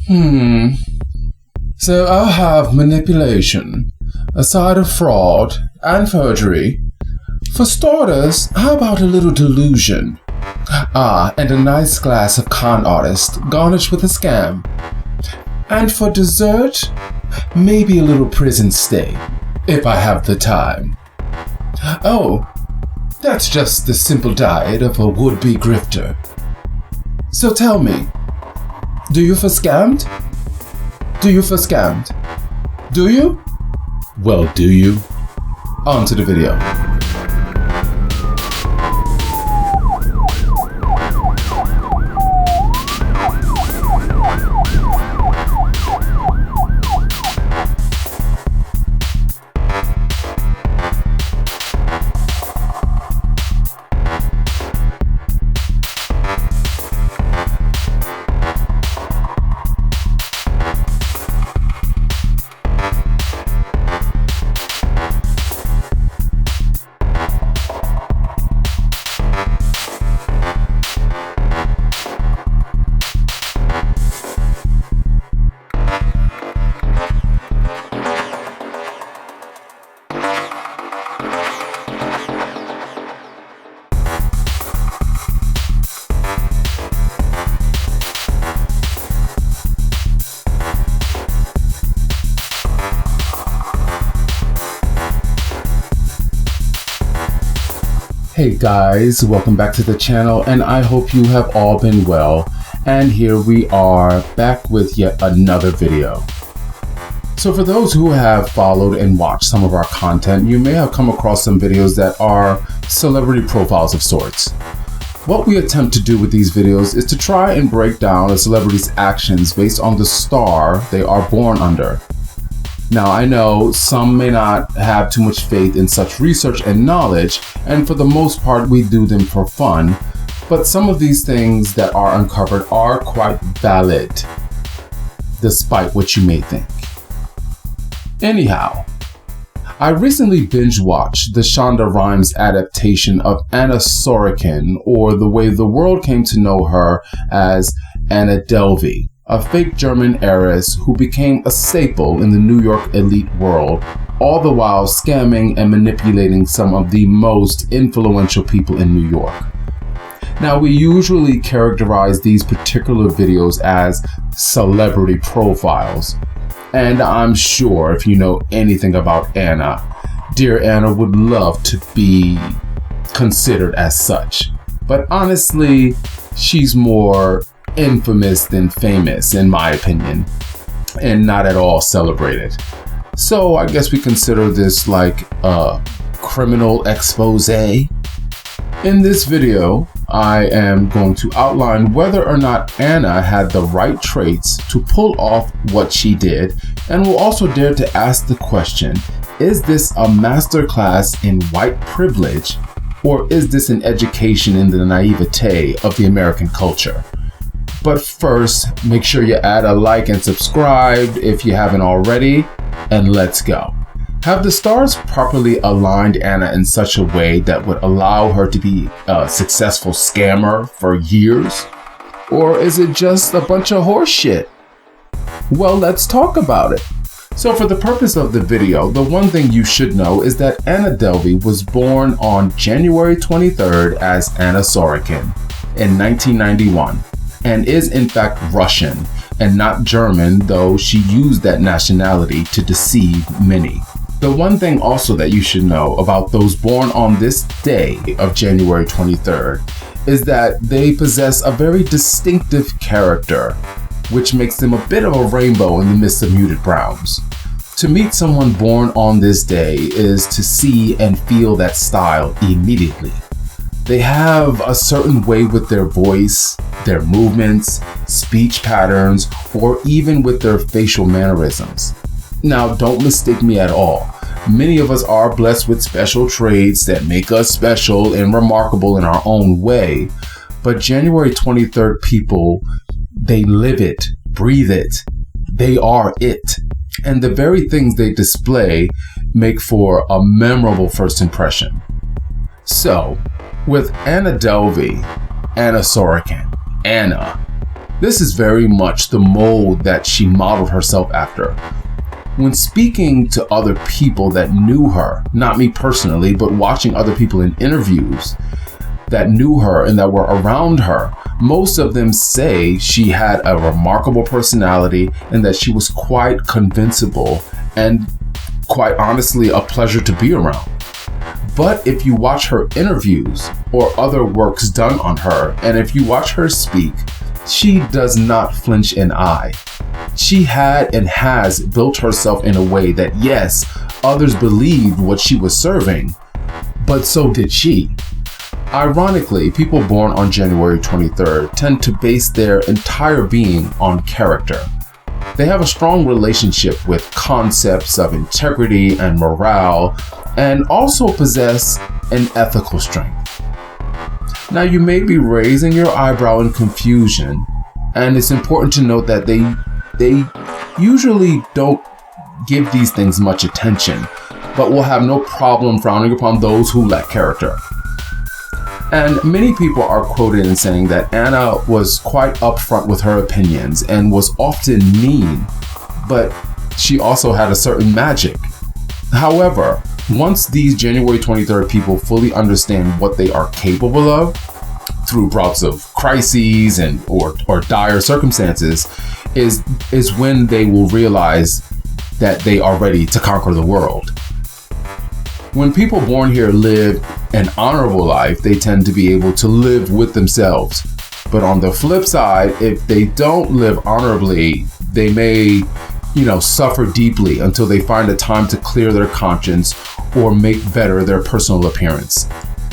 So I'll have manipulation, a side of fraud, and forgery. For starters, how about a little delusion? And a nice glass of con artist, garnished with a scam. And for dessert, maybe a little prison stay, if I have the time. Oh, that's just the simple diet of a would-be grifter. So tell me, do you feel scammed? Do you feel scammed? Do you? Well, do you? On to the video. Hey guys, welcome back to the channel, and I hope you have all been well. And here we are back with yet another video. So for those who have followed and watched some of our content, you may have come across some videos that are celebrity profiles of sorts. What we attempt to do with these videos is to try and break down a celebrity's actions based on the star they are born under. Now, I know some may not have too much faith in such research and knowledge, and for the most part we do them for fun, but some of these things that are uncovered are quite valid, despite what you may think. Anyhow, I recently binge-watched the Shonda Rhimes adaptation of Anna Sorokin, or the way the world came to know her as Anna Delvey, a fake German heiress who became a staple in the New York elite world, all the while scamming and manipulating some of the most influential people in New York. Now, we usually characterize these particular videos as celebrity profiles, and I'm sure if you know anything about Anna, dear Anna would love to be considered as such. But honestly, she's more infamous than famous, in my opinion, and not at all celebrated. So I guess we consider this like a criminal expose. In this video, I am going to outline whether or not Anna had the right traits to pull off what she did, and will also dare to ask the question, is this a masterclass in white privilege, or is this an education in the naivete of the American culture? But first, make sure you add a like and subscribe if you haven't already, and let's go. Have the stars properly aligned Anna in such a way that would allow her to be a successful scammer for years? Or is it just a bunch of horse shit? Well, let's talk about it. So for the purpose of the video, the one thing you should know is that Anna Delvey was born on January 23rd as Anna Sorokin in 1991. And is in fact Russian and not German, though she used that nationality to deceive many. The one thing also that you should know about those born on this day of January 23rd is that they possess a very distinctive character, which makes them a bit of a rainbow in the midst of muted browns. To meet someone born on this day is to see and feel that style immediately. They have a certain way with their voice, their movements, speech patterns, or even with their facial mannerisms. Now, don't mistake me at all. Many of us are blessed with special traits that make us special and remarkable in our own way. But January 23rd people, they live it, breathe it. They are it. And the very things they display make for a memorable first impression. So, with Anna Delvey, Anna Sorokin, Anna, This is very much the mold that she modeled herself after. When speaking to other people that knew her, not me personally, but watching other people in interviews that knew her and that were around her, most of them say she had a remarkable personality and that she was quite convincible and quite honestly a pleasure to be around. But if you watch her interviews or other works done on her, and if you watch her speak, she does not flinch an eye. She had and has built herself in a way that, yes, others believed what she was serving, but so did she. Ironically, people born on January 23rd tend to base their entire being on character. They have a strong relationship with concepts of integrity and morale, and also possess an ethical strength. Now, you may be raising your eyebrow in confusion, and it's important to note that they usually don't give these things much attention, but will have no problem frowning upon those who lack character. And many people are quoted in saying that Anna was quite upfront with her opinions and was often mean, but she also had a certain magic. However, once these January 23rd people fully understand what they are capable of through bouts of crises and or dire circumstances, is when they will realize that they are ready to conquer the world. When people born here live an honorable life, they tend to be able to live with themselves. But on the flip side, if they don't live honorably, they may, suffer deeply until they find a time to clear their conscience or make better their personal appearance.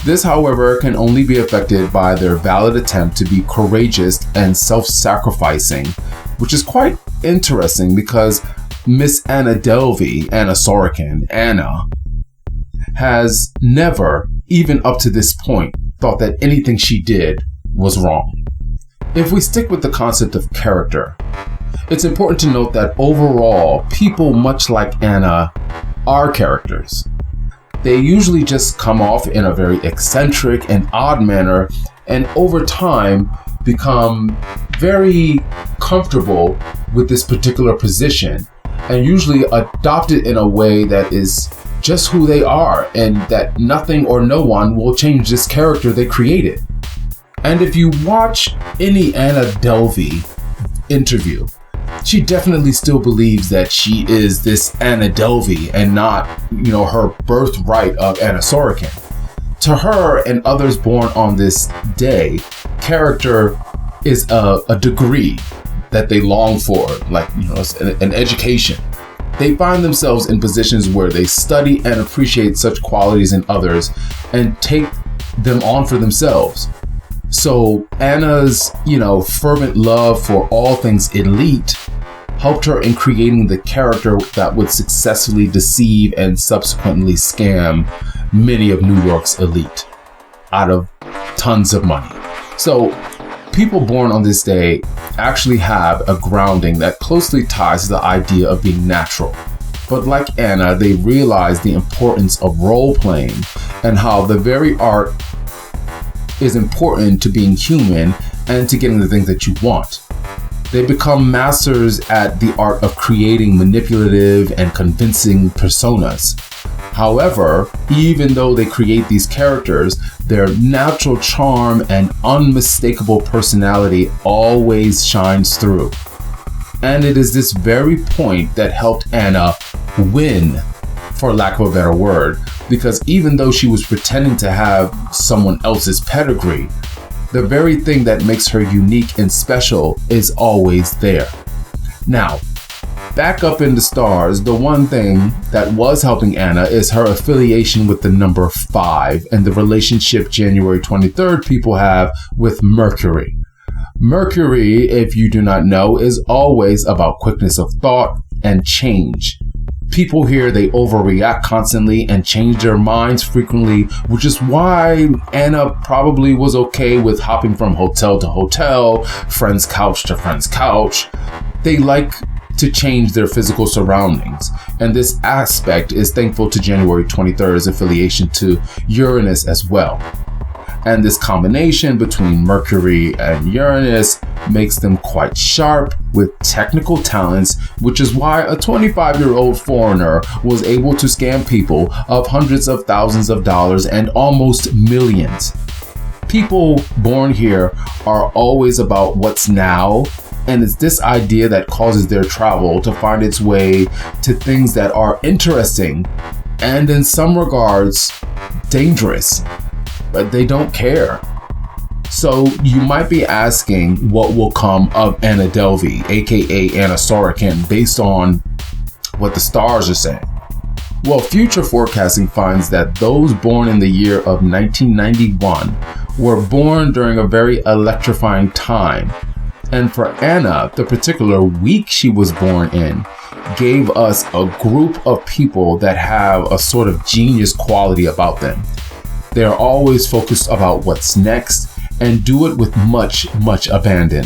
This, however, can only be affected by their valid attempt to be courageous and self-sacrificing, which is quite interesting because Miss Anna Delvey, Anna Sorokin, Anna, has never, even up to this point, thought that anything she did was wrong. If we stick with the concept of character, it's important to note that overall, people much like Anna are characters. They usually just come off in a very eccentric and odd manner, and over time become very comfortable with this particular position, and usually adopt it in a way that is just who they are, and that nothing or no one will change this character they created. And if you watch any Anna Delvey interview, she definitely still believes that she is this Anna Delvey and not, her birthright of Anna Sorokin. To her and others born on this day, character is a degree that they long for, like, an education. They find themselves in positions where they study and appreciate such qualities in others and take them on for themselves. So Anna's, fervent love for all things elite helped her in creating the character that would successfully deceive and subsequently scam many of New York's elite out of tons of money. So people born on this day actually have a grounding that closely ties to the idea of being natural. But like Anna, they realize the importance of role playing and how the very art is important to being human and to getting the things that you want. They become masters at the art of creating manipulative and convincing personas. However, even though they create these characters, their natural charm and unmistakable personality always shines through. And it is this very point that helped Anna win, for lack of a better word, because even though she was pretending to have someone else's pedigree, the very thing that makes her unique and special is always there. Now, back up in the stars, the one thing that was helping Anna is her affiliation with the number 5 and the relationship January 23rd people have with Mercury. Mercury, if you do not know, is always about quickness of thought and change. People here, they overreact constantly and change their minds frequently, which is why Anna probably was okay with hopping from hotel to hotel, friend's couch to friend's couch. They like to change their physical surroundings, and this aspect is thankful to January 23rd's affiliation to Uranus as well. And this combination between Mercury and Uranus makes them quite sharp with technical talents, which is why a 25-year-old foreigner was able to scam people of hundreds of thousands of dollars and almost millions. People born here are always about what's now, and it's this idea that causes their travel to find its way to things that are interesting and in some regards dangerous, but they don't care. So you might be asking what will come of Anna Delvey, aka Anna Sorokin, based on what the stars are saying. Well, future forecasting finds that those born in the year of 1991 were born during a very electrifying time. And for Anna, the particular week she was born in gave us a group of people that have a sort of genius quality about them. They're always focused about what's next and do it with much abandon,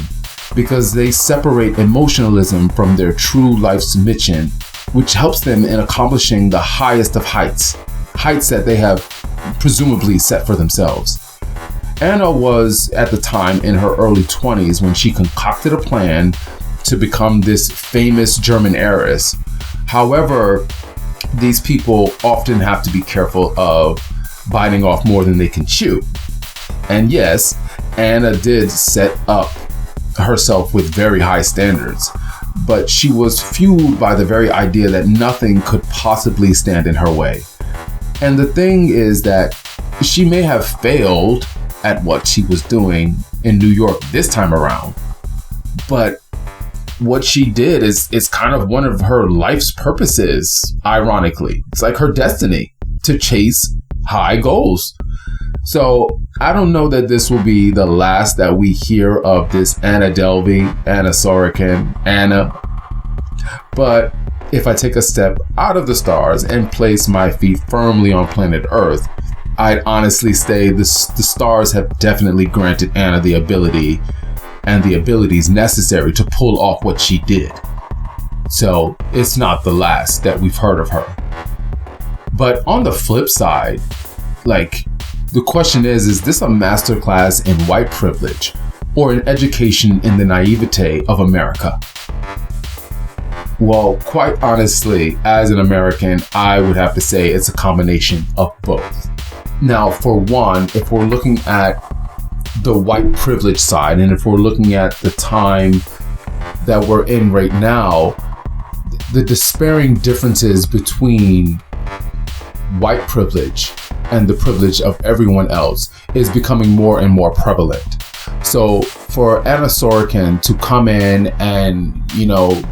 because they separate emotionalism from their true life's mission, which helps them in accomplishing the highest of heights that they have presumably set for themselves. Anna was at the time in her early 20s when she concocted a plan to become this famous German heiress. However, these people often have to be careful of biting off more than they can chew. And yes, Anna did set up herself with very high standards, but she was fueled by the very idea that nothing could possibly stand in her way. And the thing is that she may have failed at what she was doing in New York this time around, but what she did is kind of one of her life's purposes, ironically. It's like her destiny to chase high goals. So I don't know that this will be the last that we hear of this Anna Delvey, Anna Sorokin, Anna. But if I take a step out of the stars and place my feet firmly on planet Earth, I'd honestly say the stars have definitely granted Anna the ability and the abilities necessary to pull off what she did. So it's not the last that we've heard of her. But on the flip side, the question is this a masterclass in white privilege or an education in the naivete of America? Well, quite honestly, as an American, I would have to say it's a combination of both. Now, for one, if we're looking at the white privilege side, and if we're looking at the time that we're in right now, the despairing differences between white privilege and the privilege of everyone else is becoming more and more prevalent. So for Anna Sorokin to come in and,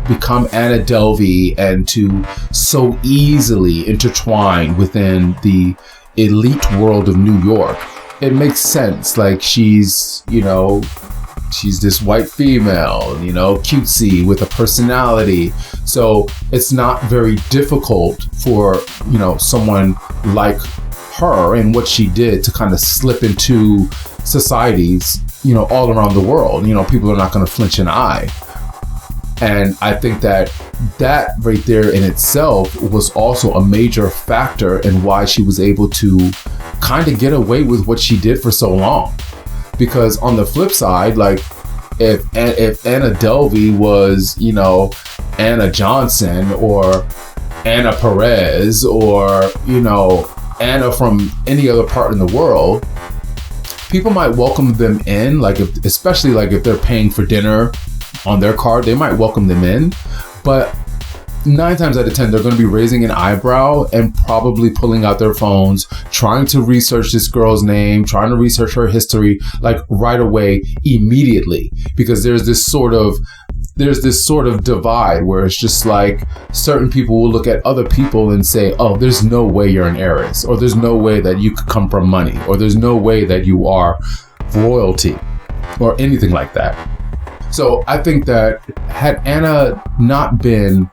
become Anna Delvey and to so easily intertwine within the elite world of New York, it makes sense. Like she's this white female, cutesy with a personality. So it's not very difficult for, someone like her and what she did to kind of slip into societies, all around the world. People are not going to flinch an eye. And I think that right there in itself was also a major factor in why she was able to kind of get away with what she did for so long. Because on the flip side, if Anna Delvey was, Anna Johnson or Anna Perez or, Anna from any other part in the world, people might welcome them in, especially if they're paying for dinner on their card, they might welcome them in. But 9 times out of 10, they're going to be raising an eyebrow and probably pulling out their phones, trying to research this girl's name, trying to research her history, right away, immediately, because there's this sort of divide where it's just certain people will look at other people and say, oh, there's no way you're an heiress, or there's no way that you could come from money, or there's no way that you are royalty, or anything like that. So I think that had Anna not been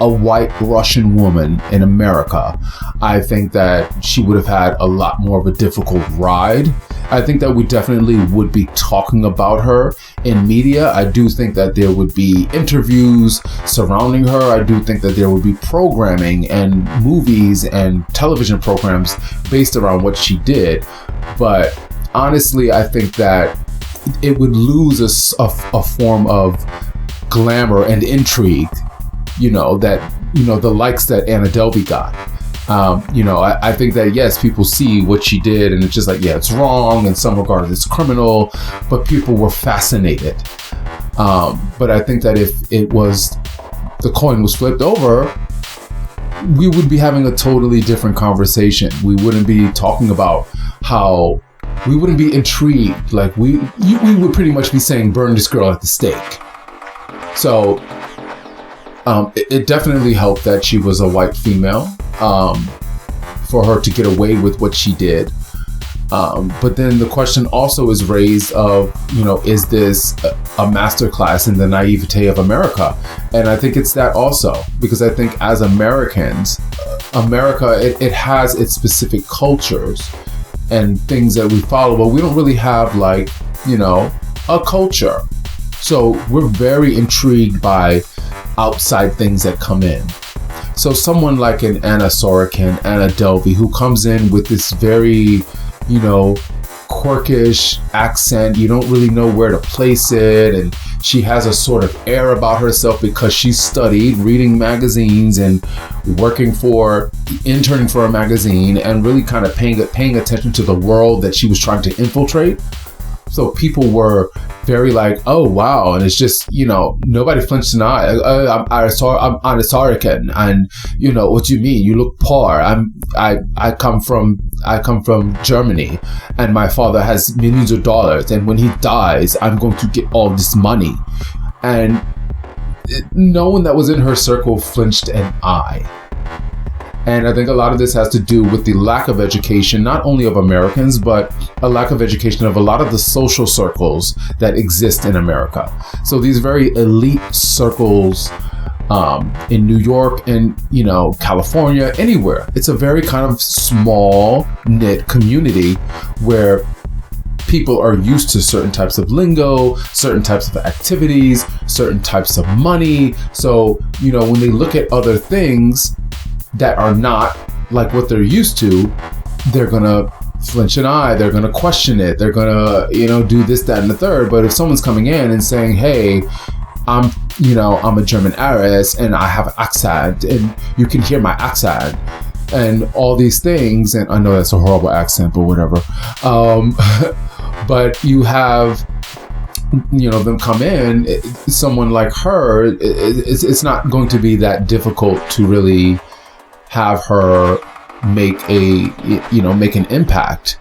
a white Russian woman in America, I think that she would have had a lot more of a difficult ride. I think that we definitely would be talking about her in media. I do think that there would be interviews surrounding her. I do think that there would be programming and movies and television programs based around what she did. But honestly, I think that it would lose a form of glamour and intrigue, the likes that Anna Delvey got. I think that, yes, people see what she did and it's just like, yeah, it's wrong. In some regard, it's criminal, but people were fascinated. But I think that if the coin was flipped over, we would be having a totally different conversation. We wouldn't be talking about we wouldn't be intrigued. Like we would pretty much be saying, burn this girl at the stake. So it definitely helped that she was a white female for her to get away with what she did. But then the question also is raised of, is this a masterclass in the naivete of America? And I think it's that also, because I think as Americans, America, it has its specific cultures and things that we follow, but we don't really have a culture. So we're very intrigued by outside things that come in. So someone like an Anna Sorokin, Anna Delvey, who comes in with this very, quirkish accent, you don't really know where to place it, and she has a sort of air about herself because she studied reading magazines and interning for a magazine and really kind of paying attention to the world that she was trying to infiltrate. So people were very like, oh, wow. And it's just, nobody flinched an eye. I'm Anna Sorokin. And, what do you mean? You look poor. I come from Germany, and my father has millions of dollars. And when he dies, I'm going to get all this money. And no one that was in her circle flinched an eye. And I think a lot of this has to do with the lack of education, not only of Americans, but a lack of education of a lot of the social circles that exist in America. So these very elite circles in New York and, California, anywhere. It's a very kind of small knit community where people are used to certain types of lingo, certain types of activities, certain types of money. So, when they look at other things that are not like what they're used to, they're gonna flinch an eye, they're gonna question it, they're gonna, do this, that, and the third. But if someone's coming in and saying, hey, I'm a German heiress and I have an accent and you can hear my accent and all these things, and I know that's a horrible accent, but whatever. But you have them come in, someone like her, it's not going to be that difficult to really have her make an impact,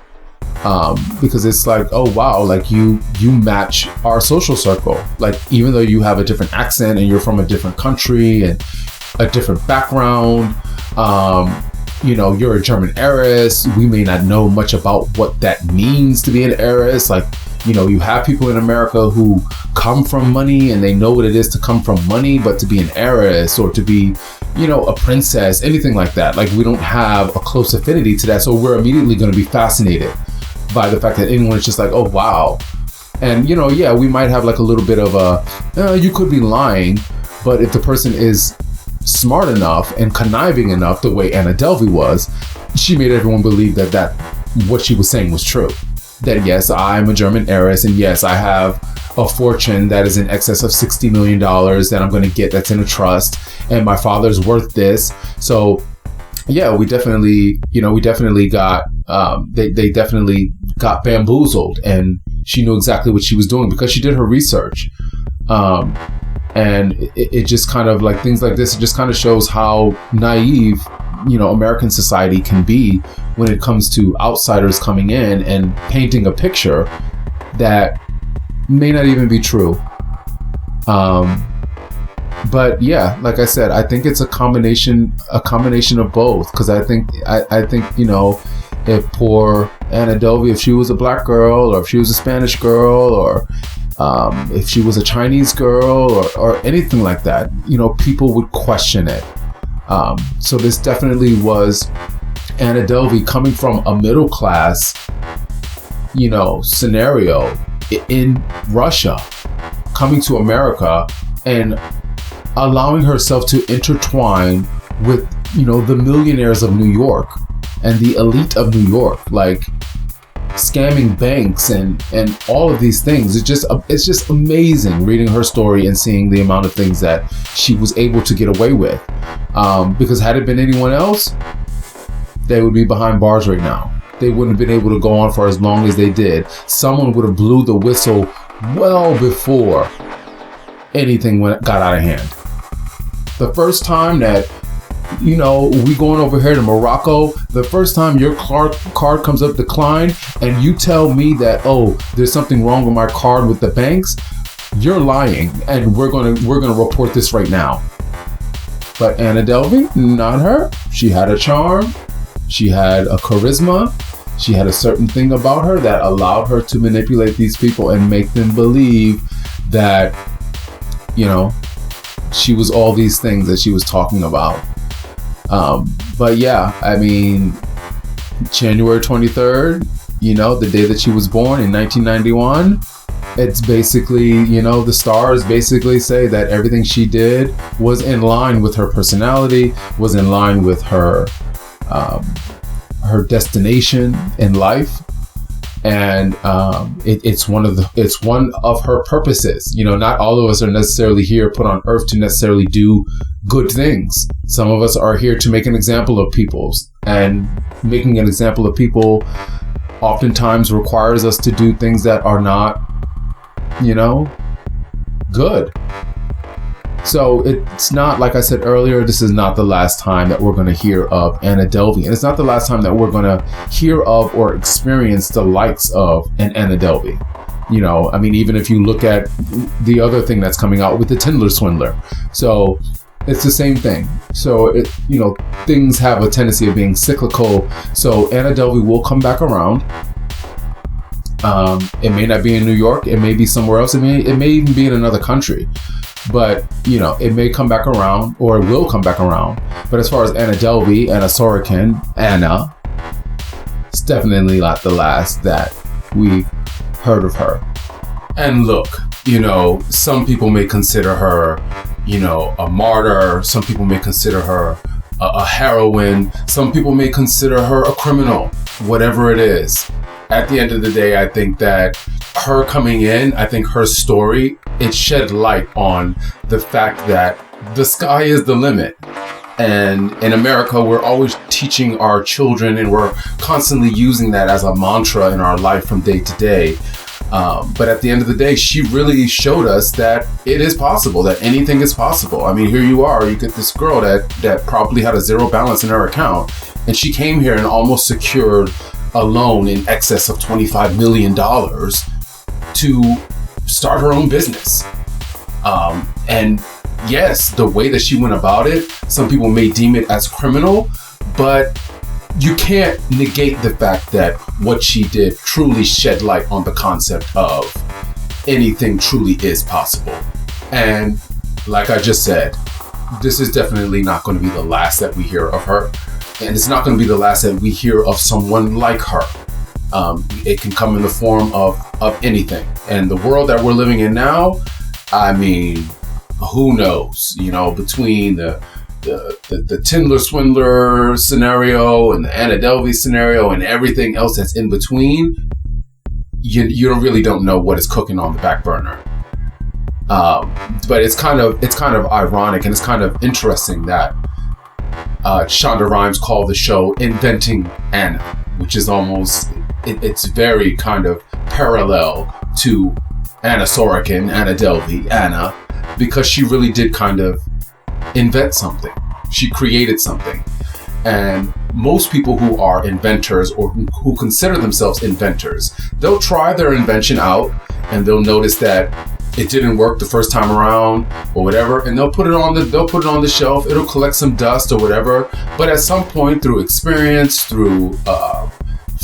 because it's like, oh wow, like you match our social circle. Like, even though you have a different accent and you're from a different country and a different background, you're a German heiress. We may not know much about what that means to be an heiress. Like, you have people in America who come from money and they know what it is to come from money, but to be an heiress or to be, a princess, anything like that. Like, we don't have a close affinity to that. So we're immediately going to be fascinated by the fact that anyone is just like, oh, wow. And, we might have like a little bit of you could be lying, but if the person is smart enough and conniving enough, the way Anna Delvey was, she made everyone believe that what she was saying was true. That yes, I'm a German heiress, and yes, I have a fortune that is in excess of $60 million that I'm going to get that's in a trust, and my father's worth this. So yeah, we definitely got, they definitely got bamboozled, and she knew exactly what she was doing because she did her research. And it just kind of like things like this, it just kind of shows how naive, American society can be when it comes to outsiders coming in and painting a picture that may not even be true. But yeah, like I said, I think it's a combination of both. Because I think, if poor Anna Delvey, if she was a black girl, or if she was a Spanish girl, or if she was a Chinese girl, or anything like that, people would question it. So this definitely was Anna Delvey coming from a middle class, scenario in Russia, coming to America and allowing herself to intertwine with, the millionaires of New York and the elite of New York. Like, scamming banks and all of these things. It's just amazing reading her story and seeing the amount of things that she was able to get away with. Because had it been anyone else, they would be behind bars right now. They wouldn't have been able to go on for as long as they did. Someone would have blew the whistle well before anything got out of hand. The first time that, we going over here to Morocco, the first time your card comes up declined and you tell me that, oh, there's something wrong with my card with the banks, you're lying, and we're gonna report this right now. But Anna Delvey, not her. She had a charm. She had a charisma. She had a certain thing about her that allowed her to manipulate these people and make them believe that, she was all these things that she was talking about. But yeah, I mean, January 23rd, the day that she was born in 1991, it's basically, the stars basically say that everything she did was in line with her personality, was in line with her destination in life. And it's one of her purposes. Not all of us are necessarily here put on earth to necessarily do good things. Some of us are here to make an example of people, and making an example of people oftentimes requires us to do things that are not, good. So it's not, like I said earlier, this is not the last time that we're going to hear of Anna Delvey. And it's not the last time that we're going to hear of or experience the likes of an Anna Delvey. Even if you look at the other thing that's coming out with the Tinder swindler. So it's the same thing. So, things have a tendency of being cyclical. So Anna Delvey will come back around. It may not be in New York. It may be somewhere else. It may even be in another country. But, it may come back around, or it will come back around. But as far as Anna Delvey, Anna Sorokin, Anna, it's definitely not the last that we heard of her. And look, some people may consider her, a martyr. Some people may consider her a heroine. Some people may consider her a criminal, whatever it is. At the end of the day, I think that her coming in, I think her story, it shed light on the fact that the sky is the limit. And in America, we're always teaching our children, and we're constantly using that as a mantra in our life from day to day. But at the end of the day, she really showed us that it is possible, that anything is possible. I mean, here you are, you get this girl that probably had a zero balance in her account, and she came here and almost secured a loan in excess of $25 million to start her own business. And yes, the way that she went about it, some people may deem it as criminal, but you can't negate the fact that what she did truly shed light on the concept of anything truly is possible. And like I just said, this is definitely not going to be the last that we hear of her. And it's not going to be the last that we hear of someone like her. It can come in the form of anything. And the world that we're living in now, I mean, who knows? Between the Tinder swindler scenario and the Anna Delvey scenario and everything else that's in between, you really don't know what is cooking on the back burner. But it's kind of ironic, and it's kind of interesting that Shonda Rhimes called the show Inventing Anna, which is almost, it's very kind of parallel to Anna Sorokin, Anna Delvey, Anna, because she really did kind of invent something. She created something. And most people who are inventors, or who consider themselves inventors, they'll try their invention out and they'll notice that it didn't work the first time around or whatever, and they'll put it on the shelf. It'll collect some dust or whatever. But at some point, through experience, through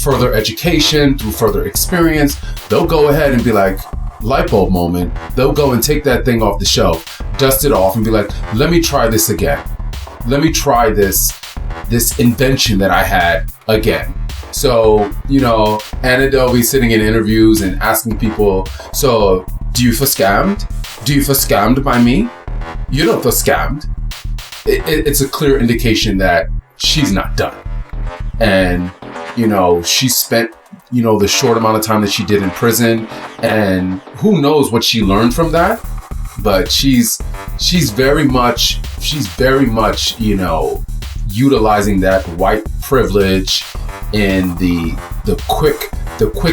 further education, through further experience, they'll go ahead and be like, light bulb moment. They'll go and take that thing off the shelf, dust it off, and be like, let me try this again. Let me try this invention that I had again. So, Anna Delvey sitting in interviews and asking people, so do you feel scammed? Do you feel scammed by me? You don't feel scammed. It's a clear indication that she's not done. And, she spent the short amount of time that she did in prison, and who knows what she learned from that. But she's very much, utilizing that white privilege in the quick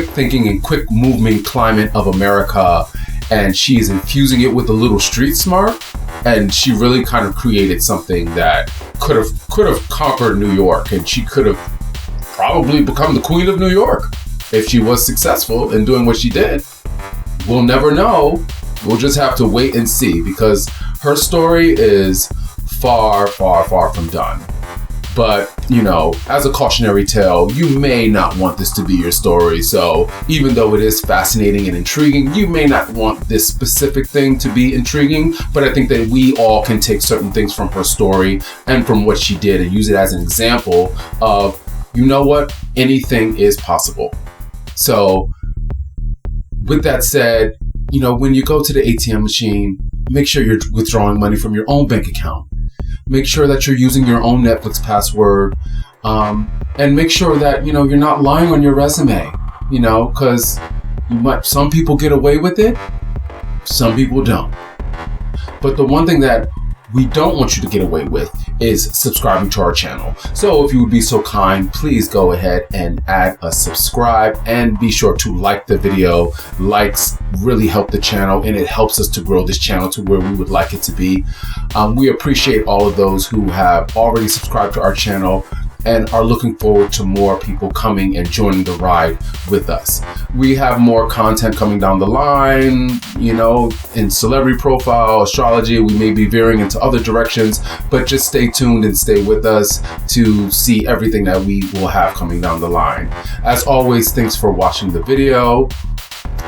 thinking and quick moving climate of America, and she is infusing it with a little street smart, and she really kind of created something that could have conquered New York, and she could have probably become the Queen of New York if she was successful in doing what she did. We'll never know. We'll just have to wait and see, because her story is far, far, far from done. But, as a cautionary tale, you may not want this to be your story. So even though it is fascinating and intriguing, you may not want this specific thing to be intriguing. But I think that we all can take certain things from her story and from what she did and use it as an example of, anything is possible. So with that said, when you go to the ATM machine, make sure you're withdrawing money from your own bank account. Make sure that you're using your own Netflix password, and make sure that, you're not lying on your resume, because some people get away with it, some people don't. But the one thing that we don't want you to get away with is subscribing to our channel. So if you would be so kind, please go ahead and add a subscribe, and be sure to like the video. Likes really help the channel, and it helps us to grow this channel to where we would like it to be. We appreciate all of those who have already subscribed to our channel and are looking forward to more people coming and joining the ride with us. We have more content coming down the line, in celebrity profile, astrology. We may be veering into other directions, but just stay tuned and stay with us to see everything that we will have coming down the line. As always, thanks for watching the video.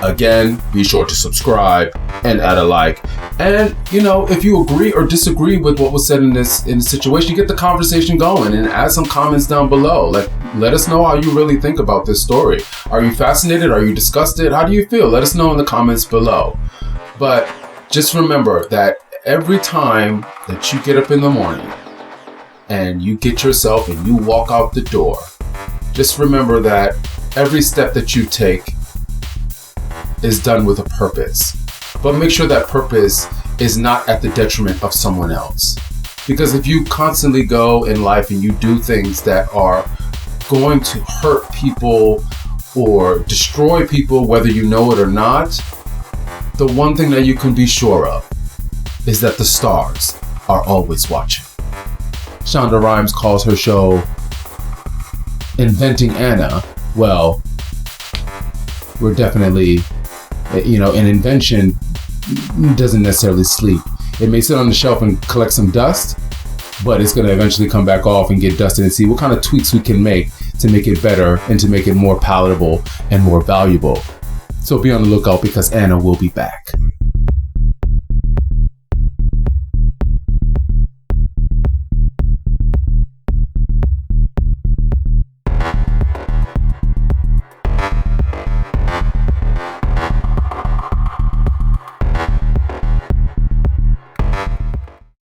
Again, be sure to subscribe and add a like. And, if you agree or disagree with what was said in this situation, get the conversation going and add some comments down below. Let us know how you really think about this story. Are you fascinated? Are you disgusted? How do you feel? Let us know in the comments below. But just remember that every time that you get up in the morning and you get yourself and you walk out the door, just remember that every step that you take is done with a purpose. But make sure that purpose is not at the detriment of someone else. Because if you constantly go in life and you do things that are going to hurt people or destroy people, whether you know it or not, the one thing that you can be sure of is that the stars are always watching. Shonda Rhimes calls her show Inventing Anna. Well, we're definitely, an invention doesn't necessarily sleep. It may sit on the shelf and collect some dust, but it's going to eventually come back off and get dusted, and see what kind of tweaks we can make to make it better and to make it more palatable and more valuable. So be on the lookout, because Anna will be back.